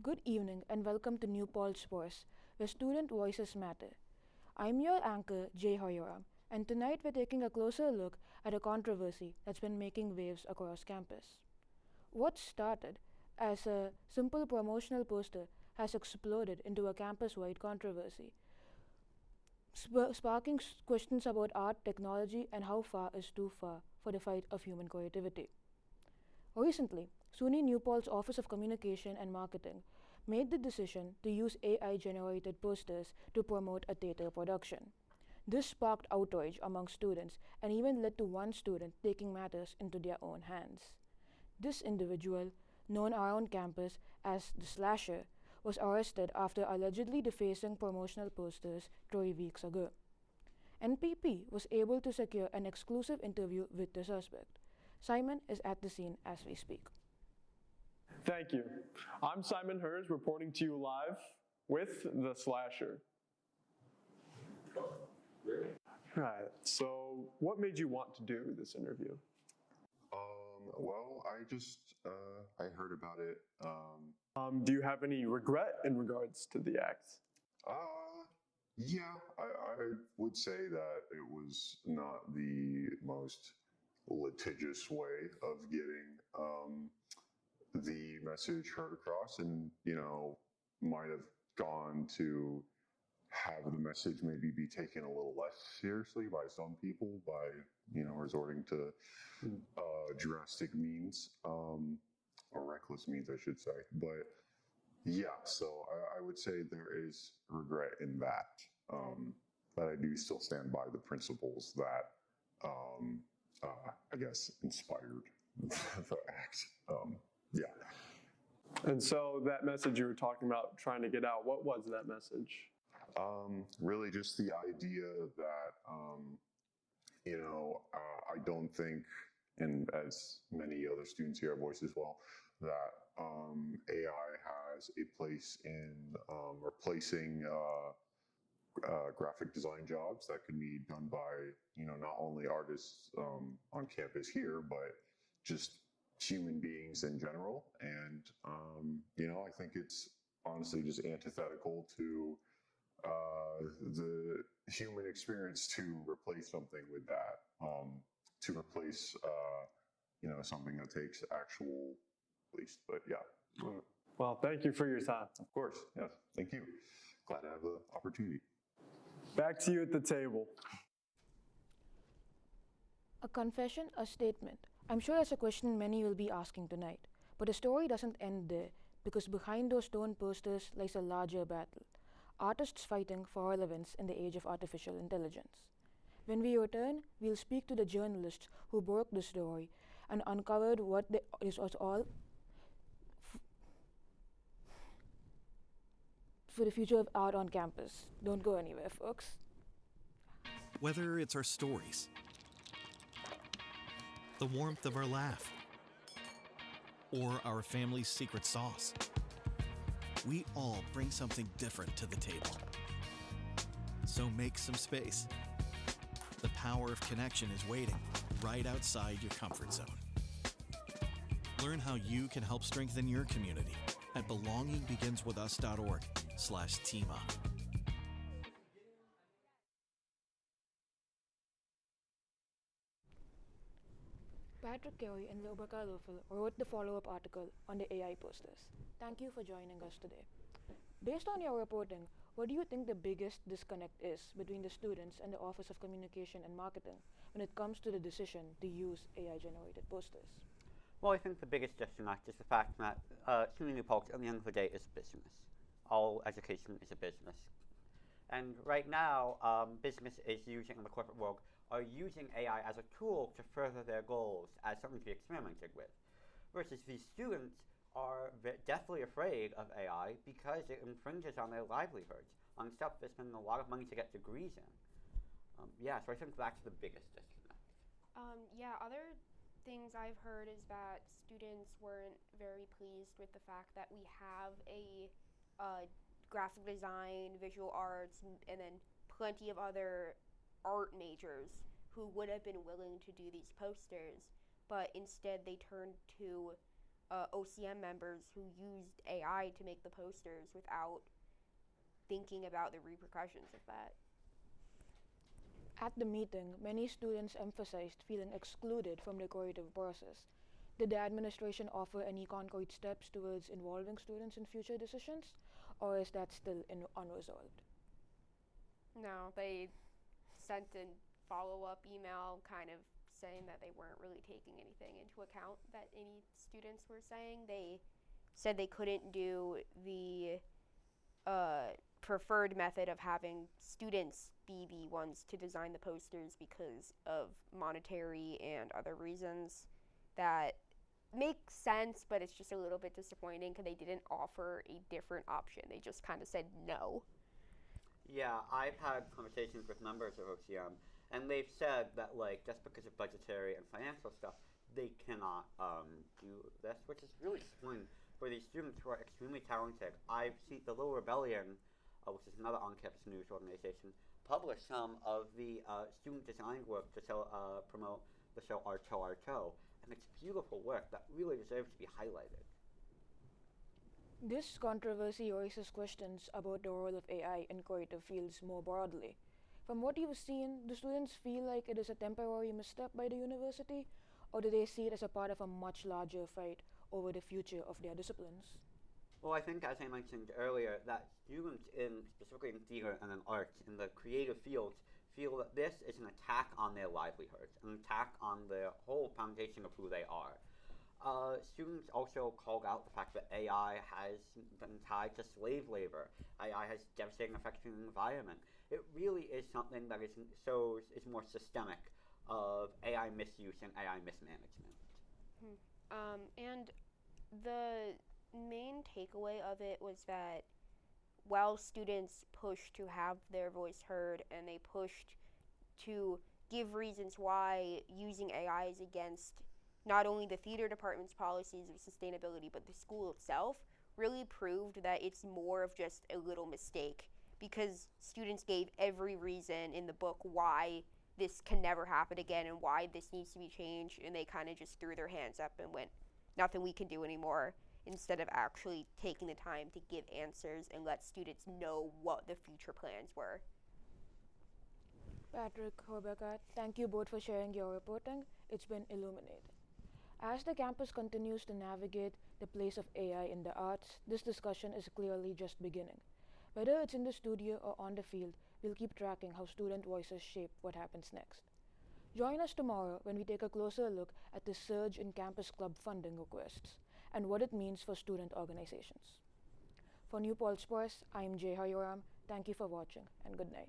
Good evening and welcome to New Paltz Voice, where student voices matter. I'm your anchor, Jay Hoyoram, and tonight we're taking a closer look at a controversy that's been making waves across campus. What started as a simple promotional poster has exploded into a campus-wide controversy, sparking questions about art, technology, and how far is too far for the fight of human creativity. Recently, SUNY New Paltz Office of Communication and Marketing made the decision to use AI-generated posters to promote a theater production. This sparked outrage among students and even led to one student taking matters into their own hands. This individual, known around campus as the Slasher, was arrested after allegedly defacing promotional posters 3 weeks ago. NPP was able to secure an exclusive interview with the suspect. Simon is at the scene as we speak. Thank you. I'm Simon Hers, reporting to you live with the Slasher. Right, so what made you want to do this interview? Well, I heard about it. Do you have any regret in regards to the act? Yeah, I would say that it was not the most litigious way of getting the message heard across, and might have gone to have the message maybe be taken a little less seriously by some people by resorting to drastic means, or reckless means, I should say. But yeah, so I would say there is regret in that, but I do still stand by the principles that I guess inspired the act. Yeah. And so that message you were talking about trying to get out, what was that message? Really just the idea that, I don't think, and as many other students here voice as well, that AI has a place in replacing graphic design jobs that can be done by, not only artists on campus here, but just human beings in general. And, I think it's honestly just antithetical to the human experience to replace something with that, to replace, something that takes actual, at least, but yeah. Well, thank you for your time. Of course, yes, thank you. Glad to have the opportunity. Back to you at the table. A confession, a statement. I'm sure that's a question many will be asking tonight. But the story doesn't end there, because behind those stone posters lies a larger battle. Artists fighting for relevance in the age of artificial intelligence. When we return, we'll speak to the journalists who broke the story and uncovered what this was all for the future of art on campus. Don't go anywhere, folks. Whether it's our stories, the warmth of our laugh, or our family's secret sauce, we all bring something different to the table. So make some space. The power of connection is waiting right outside your comfort zone. Learn how you can help strengthen your community at belongingbeginswithus.org/teamup. Patrick Carey and Lobaka Lofel wrote the follow-up article on the AI posters. Thank you for joining us today. Based on your reporting, what do you think the biggest disconnect is between the students and the Office of Communication and Marketing when it comes to the decision to use AI-generated posters? Well, I think the biggest disconnect is the fact that SUNY New Paltz, at the end of the day, is a business. All education is a business. And right now, business is using, in the corporate world, are using AI as a tool to further their goals, as something to be experimented with. Versus these students are deathly afraid of AI because it infringes on their livelihoods, on stuff they're spending a lot of money to get degrees in. So I think that's the biggest disconnect. Other things I've heard is that students weren't very pleased with the fact that we have a graphic design, visual arts, and then plenty of other art majors who would have been willing to do these posters, but instead they turned to OCM members who used AI to make the posters without thinking about the repercussions of that. At the meeting, many students emphasized feeling excluded from the creative process. Did the administration offer any concrete steps towards involving students in future decisions, or is that still unresolved? No, they sent a follow-up email kind of saying that they weren't really taking anything into account that any students were saying. They said they couldn't do the preferred method of having students be the ones to design the posters because of monetary and other reasons. That makes sense, but it's just a little bit disappointing because they didn't offer a different option. They just kind of said no. Yeah, I've had conversations with members of OCM, and they've said that, like, just because of budgetary and financial stuff, they cannot do this, which is really disappointing for these students who are extremely talented. I've seen the Little Rebellion, which is another on-campus news organization, publish some of the student design work to promote the show Arto, and it's beautiful work that really deserves to be highlighted. This controversy raises questions about the role of AI in creative fields more broadly. From what you've seen, do students feel like it is a temporary misstep by the university, or do they see it as a part of a much larger fight over the future of their disciplines? Well, I think, as I mentioned earlier, that students specifically in theater and in arts, in the creative fields, feel that this is an attack on their livelihoods, an attack on the whole foundation of who they are. Students also called out the fact that AI has been tied to slave labor. AI has devastating effects on the environment. It really is something that is more systemic of AI misuse and AI mismanagement. And the main takeaway of it was that while students pushed to have their voice heard and they pushed to give reasons why using AI is against not only the theater department's policies of sustainability, but the school itself, really proved that it's more of just a little mistake, because students gave every reason in the book why this can never happen again and why this needs to be changed, and they kind of just threw their hands up and went, nothing we can do anymore, instead of actually taking the time to give answers and let students know what the future plans were. Patrick, Rebecca, thank you both for sharing your reporting. It's been illuminating. As the campus continues to navigate the place of AI in the arts, this discussion is clearly just beginning. Whether it's in the studio or on the field, we'll keep tracking how student voices shape what happens next. Join us tomorrow when we take a closer look at the surge in campus club funding requests and what it means for student organizations. For New Paltz Press, I'm Jay Hariram. Thank you for watching and good night.